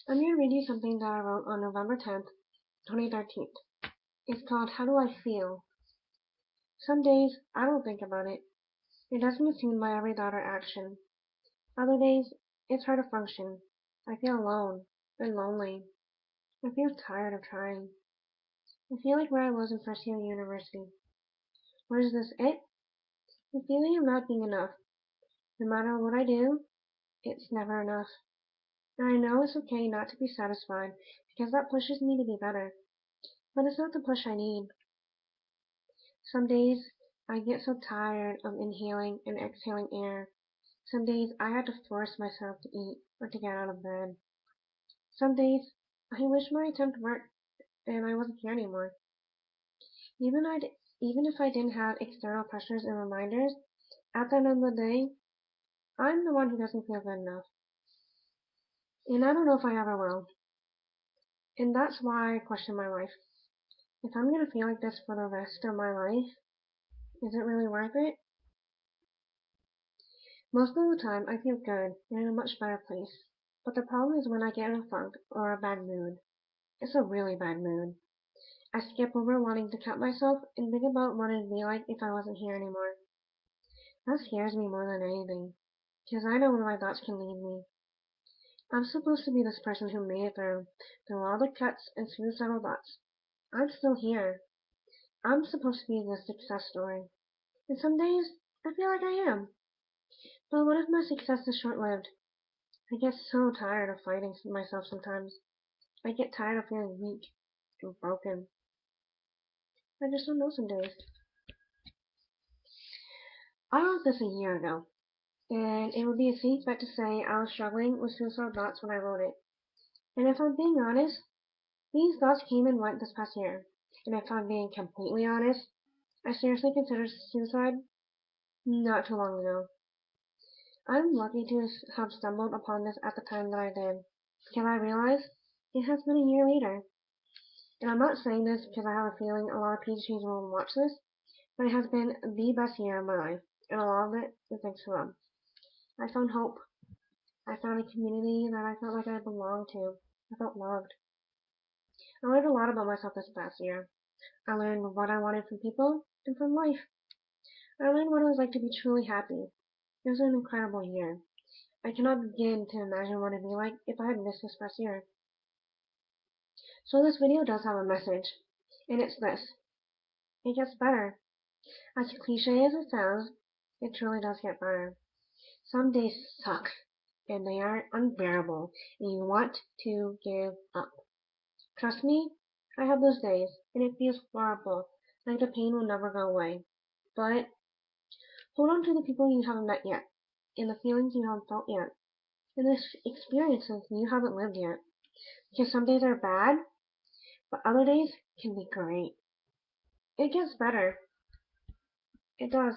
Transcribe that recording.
I'm going to read you something that I wrote on November 10th, 2013. It's called How Do I Feel? Some days I don't think about it. It doesn't seem my every thought or action. Other days it's hard to function. I feel alone and lonely. I feel tired of trying. I feel like where I was in first year of university. Or is this it? The feeling of not being enough. No matter what I do, it's never enough. And I know it's okay not to be satisfied because that pushes me to be better. But it's not the push I need. Some days I get so tired of inhaling and exhaling air. Some days I had to force myself to eat or to get out of bed. Some days I wish my attempt worked and I wasn't here anymore. Even I'd even if I didn't have external pressures and reminders, at the end of the day, I'm the one who doesn't feel good enough. And I don't know if I ever will. And that's why I question my life. If I'm gonna feel like this for the rest of my life, is it really worth it? Most of the time I feel good and in a much better place. But the problem is when I get in a funk or a bad mood. It's a really bad mood. I skip over wanting to cut myself and think about what it'd be like if I wasn't here anymore. That scares me more than anything, because I know where my thoughts can lead me. I'm supposed to be this person who made it through all the cuts and suicidal thoughts. I'm still here. I'm supposed to be the success story. And some days, I feel like I am. But what if my success is short-lived? I get so tired of fighting myself sometimes. I get tired of feeling weak and broken. I just don't know some days. I wrote this a year ago, and it would be a safe bet to say I was struggling with suicidal thoughts when I wrote it. And if I'm being honest, these thoughts came and went this past year. And if I'm being completely honest, I seriously considered suicide not too long ago. I'm lucky to have stumbled upon this at the time that I did, because I realize it has been a year later. And I'm not saying this because I have a feeling a lot of PhDs will watch this, but it has been the best year of my life, and a lot of it is thanks to them. I found hope. I found a community that I felt like I belonged to. I felt loved. I learned a lot about myself this past year. I learned what I wanted from people and from life. I learned what it was like to be truly happy. It was an incredible year. I cannot begin to imagine what it'd be like if I had missed this past year. So this video does have a message, and it's this. It gets better. As cliche as it sounds, it truly does get better. Some days suck, and they are unbearable, and you want to give up. Trust me, I have those days, and it feels horrible, like the pain will never go away. But hold on to the people you haven't met yet, and the feelings you haven't felt yet, and the experiences you haven't lived yet. Because some days are bad, but other days can be great. It gets better. It does.